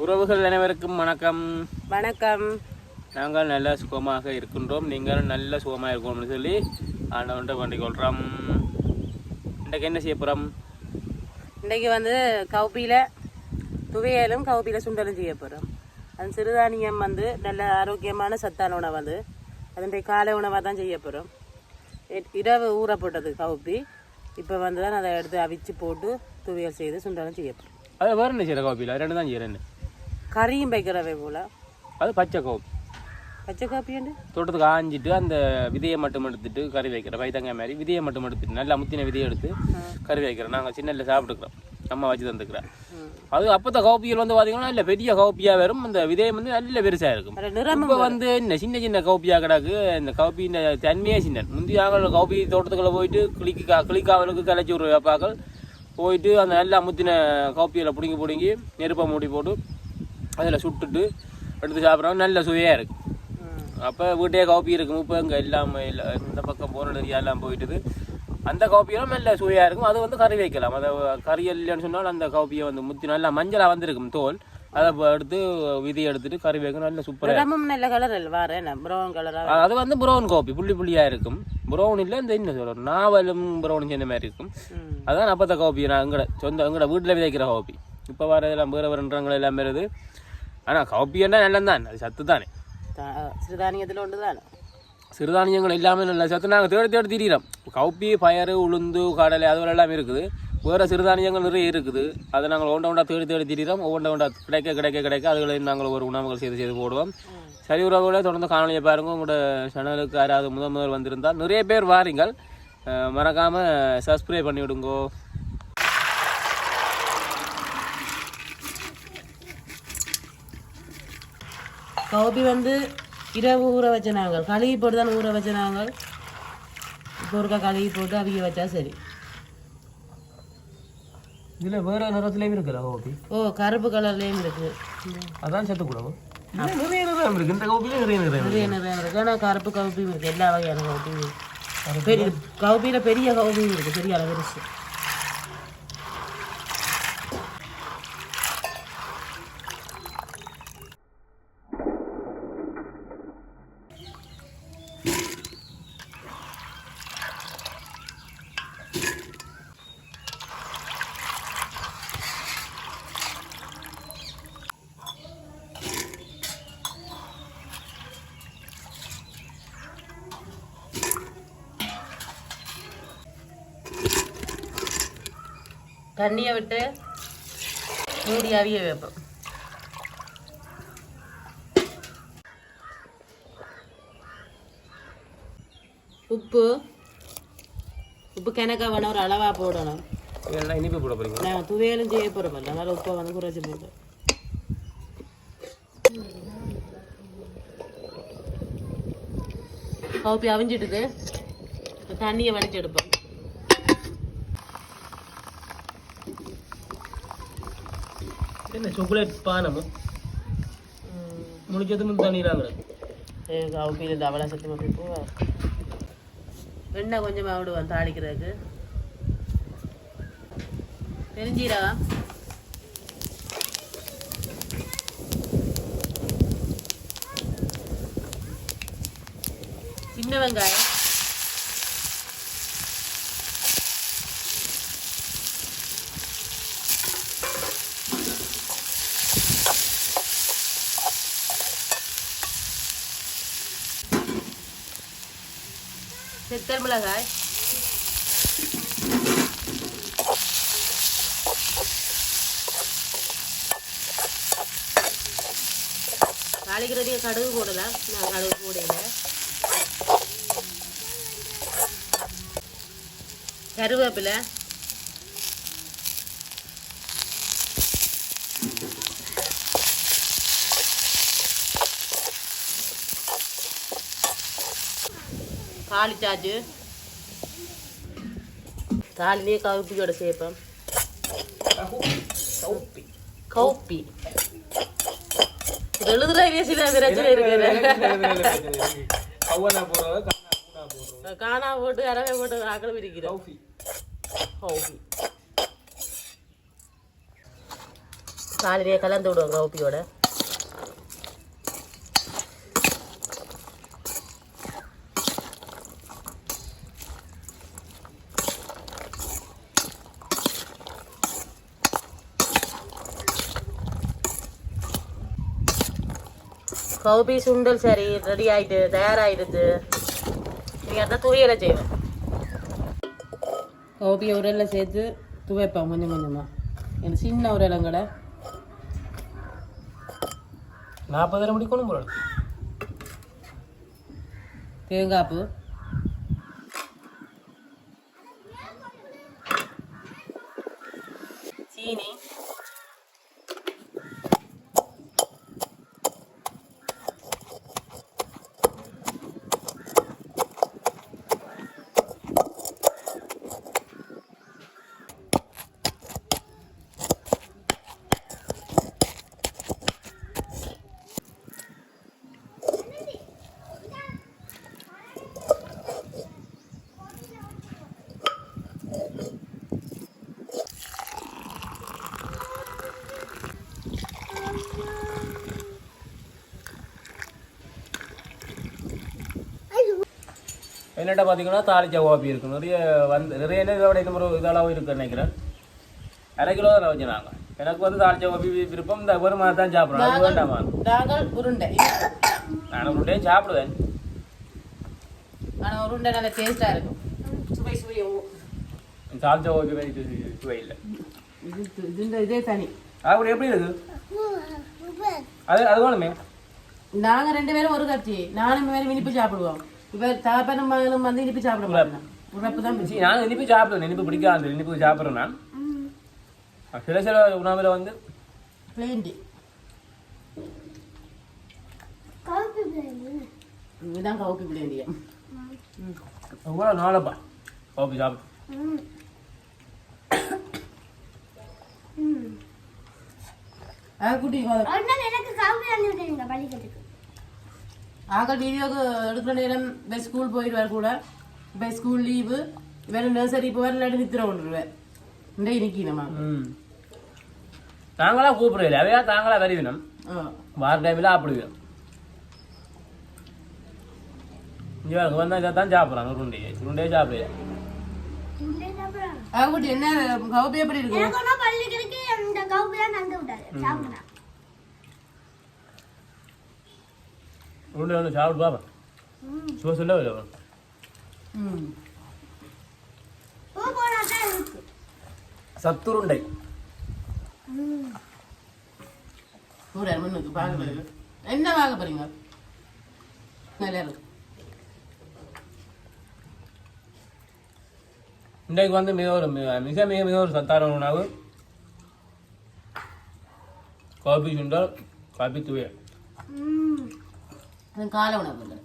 உறவுகள் அனைவருக்கும் வணக்கம். வணக்கம். நாங்கள் நல்ல சுகமாக இருக்கின்றோம், நீங்கள் நல்ல சுகமாக இருக்கணும்னு சொல்லி ஆண்டவன்கிட்ட வேண்டிக் கொள்கிறோம். இன்றைக்கு என்ன செய்ய போகிறோம்? இன்றைக்கு கவுப்பியில் துவையலும் கவுப்பியில் சுண்டலும் செய்ய போகிறோம். அந்த சிறுதானியம் நல்ல ஆரோக்கியமான சத்தான உணவு. அதனுடைய காலை உணவாக தான் செய்ய போகிறோம். இரவு ஊற போட்டது கவுப்பி. இப்போ தான் அதை எடுத்து அவிச்சு போட்டு துவையல் செய்து சுண்டலும் செய்ய போகிறோம். அது வேறு என்ன செய்கிற காப்பியில் ரெண்டு தான் செய்கிறேன். கறியும் வைக்கிறவை போல். அது பச்சை காப்பி. பச்சை காப்பியாண்டு தோட்டத்துக்கு ஆஞ்சிட்டு அந்த விதையை மட்டும் எடுத்துட்டு கறி வைக்கிறேன். வைத்தங்காய் மாதிரி விதையை மட்டும் எடுத்துட்டு நல்லா முத்தின விதையை எடுத்து கறி வைக்கிறேன். நாங்கள் சின்னல சாப்பிட்டுக்கிறோம், அம்மா வச்சு தந்துக்கிறேன். அது அப்போத்த கவுப்பிகள் பார்த்தீங்கன்னா இல்லை பெரிய கவுப்பியாக வரும். அந்த விதையம் நல்ல பெருசாக இருக்கும். இப்போ என்ன சின்ன சின்ன கவுப்பியாக கிடக்கு. இந்த கவுப்பியின் தன்மையே சின்ன. முந்தைய கவுப்பி தோட்டத்துக்குள்ளே போயிட்டு கிளிக்காவலுக்கு கிளச்சி விடுற வேப்பாக்கள் போயிட்டு அந்த நல்லா முத்தின காப்பியில் பிடுங்கி நெருப்பை மூடி போட்டு அதில் சுட்டுட்டு எடுத்து சாப்பிட்றோம். நல்ல சுவையாக இருக்குது. அப்போ வீட்டையே காப்பி இருக்கும். இப்போ இங்கே எல்லாமே இந்த பக்கம் போன நிறையா எல்லாம் போயிட்டுது. அந்த காப்பியெல்லாம் நல்ல சுவையாக இருக்கும். அது கறி வைக்கலாம். அதை கறி இல்லைன்னு சொன்னால் அந்த காப்பியை முத்தி நல்லா மஞ்சளாக வந்துருக்கும் தோல். அதை எடுத்து விதியை எடுத்துட்டு கறி வைக்க நல்ல சூப்பராக. நல்ல கலர் ப்ரௌன் கலர். அது ப்ரௌன் காப்பி புள்ளி புள்ளியாக இருக்கும். ப்ரௌன் இல்லை இந்த இன்னும் சொல்கிறோம் நாவலும் ப்ரௌன் சேர்ந்த மாதிரி இருக்கும். அதுதான் அப்பத்த காப்பி. நான் எங்கட வீட்டில் விதைக்கிற காப்பி. இப்போ வர எல்லாம் வேறுன்றங்கள் எல்லாம் வருது. ஆனால் காப்பி என்ன நல்லதான், அது சத்து தானே. சிறுதானியத்தில் ஒன்று தானே. சிறுதானியங்கள் எல்லாமே நல்ல சத்து. நாங்கள் தேடி திரிகிறோம். கவுப்பி பயறு உளுந்து கடலை அதுவரை எல்லாம் இருக்குது. வேறு சிறுதானியங்கள் நிறைய இருக்குது. அதை நாங்கள் ஒன்றா தேடி திரிகிறோம். ஒவ்வொன்றா கிடைக்க அதுகளை நாங்கள் ஒரு உணவுகள் செய்து போடுவோம். சரி உறவுகளை தொடர்ந்து காணொலியை பாருங்கள். உங்களோட சேனலுக்கு யாராவது முதல் வந்திருந்தால் நிறைய பேர் வாரீங்கள், மறக்காமல் சப்ஸ்கிரைப் பண்ணி விடுங்கோ. கவுப்பி இரவு ஊற வச்ச நாங்கள் கழுவி போட்டு தான் ஊற வச்ச நாங்கள். இப்போ ஒருக்கா கழுவி போட்டு அவிய வச்சா சரி. இதில் வேறு நிறத்துலேயும் இருக்குல்ல கவுப்பி? ஓ, கருப்பு கலர்லேயும் இருக்குது. அதான் சத்து கூடவும் நிறைய நிறம் இருக்குது. இந்த கவுப்பியில் நிறைய நிறம் இருக்குது. ஆனால் கருப்பு கவுப்பியும் இருக்குது. எல்லா வகையான கவுப்பியும் பெரிய கவுப்பியில் பெரிய கவுப்பியும் இருக்குது. பெரிய அளவு இருக்குது. தண்ணியை விட்டு மூடி அவிய வைப்போம். உப்பு கணக்காக வேணும், ஒரு அளவாக போடணும். இனிப்பு போட போறீங்க? நான் துவையலும் செய்ய போகிறோம். அதனால் உப்பை குறைச்சி போட்டேன். கவுப்பி அவிஞ்சிட்டுது. தண்ணியை வடிச்சு எடுப்போம். என்ன சாக்லேட் பானமும் முடிச்சதும் தண்ணியிலாங்க. கவுப்பியில் அவளை சத்து மட்டும் போவா. வெண்ணெய் கொஞ்சமாக விடுவான் தாளிக்கிறதுக்கு. தெரிஞ்சிடலாம். சின்ன வெங்காயம், செத்தல் மிளகாய், தாளிக்கிறதே கடுகு போடலாம். நான் கடுகு போடல. கருவேப்பிலை, தாளிச்சாச்சு. தாளிலே கவுப்பியோட சேர்ப்போம். கவுப்பி எழுதுற பேசில பிரச்சனை இருக்கு. காணா போட்டு அரவை போட்டு ஆக்கள் பிரிக்கிறோம். காலையிலேயே கலந்து விடுவோம் கவுப்பியோட. கவுப்பி சுண்டல் சரி ரெடி ஆயிட்டு தயாராகிடுது. நீங்கள் அதான் துவையலை செய்வேன். கவுப்பியை உரலில் சேர்த்து துவைப்பேன் கொஞ்சம் கொஞ்சமாக. எனக்கு சின்ன உரலங்கடை 40 முடிக்கணும் போல. தேங்காய்ப்பு, சீனி, என்னட்ட பார்த்தீங்கன்னா தாளிச்ச கோபி இருக்கும். நிறைய இதோட இந்த ஒரு இதெல்லாம் இருக்குன்னு நினைக்கிறேன். 1/2 கிலோ தான் வச்சு நாங்கள். எனக்கு வந்து தாளிச்ச கோபி விருப்பம். இந்த ஒரு மாதிரி தான் சாப்பிட்றோம். அது வேண்டாமா? நாங்கள் உருண்டை. நான் உருண்டையும் சாப்பிடுவேன். ஆனால் உருண்டை நல்ல டேஸ்ட்டாக இருக்கும். சுவை சுவையும் தாளிச்ச கோபி சுவை இல்லை. இதே தனி. அப்படி எப்படி இருக்கு? அது வேணுமே. நாங்கள் 2 பேரும் ஒரு கட்சி. நானும் வேறு இனிப்பு சாப்பிடுவோம். இப்போ தாப்பனும் மகனும் வந்து இனிப்பு சாப்பிட மாட்டேன். உழப்பு தான் பிடிச்சி. நான் இனிப்பு சாப்பிடுவேன். இனிப்பு பிடிக்காது. இனிப்பு சாப்பிட்றேன் நான். சில உணவில் வந்து பிளேன் டீ. இதுதான் கவுப்பி பிளேன் டீ. எவ்வளோ நாளப்பா கவுப்பி சாப்பிடு. குட்டி ஆக்கள் வீடியோக்கு எடுக்கிற நேரம் இப்போ ஸ்கூல் போயிடுவார் கூட. இப்போ ஸ்கூல் லீவு வேறு நர்சரி இப்போ வேறு இல்லாட்டி நித்திர கொண்டுருவேன். இன்றைக்கு நிற்கணுமா? தாங்களா கூப்பிடுறது அவையா தாங்களா வருவினம். வார டைமில் அப்படிவேன். இங்கே வந்தால் இதை தான் சாப்பிட்றான். உருண்டையே சாப்பிடுங்க. குட்டி என்ன கவுப்பி எப்படி இருக்கு? உருண்டை ஒன்று சாப்பிட்டு பாப்பா. சுவ சொல்ல சத்துருண்டை. முன்னுக்கு பார்க்க என்ன வாங்க போறீங்க? இன்றைக்கு வந்து மிக ஒரு சத்தான உணவு காபி சுண்டல், காபி துவையல். காலை உணவு.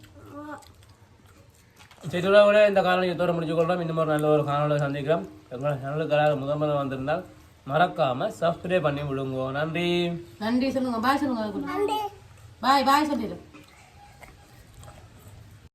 சரி, இந்த காலனியத்தோடு முடிச்சு கொள்றோம். இன்னும் ஒரு நல்ல ஒரு காணொலியை சந்திக்கிறோம். எங்களோட சேனலுக்காக முதல் வந்திருந்தால் மறக்காம சப்ஸ்கிரைப் பண்ணி விடுங்க. நன்றி. நன்றி சொல்லுங்க. பாய் சொல்லுங்க. பாய் சொல்லிடு.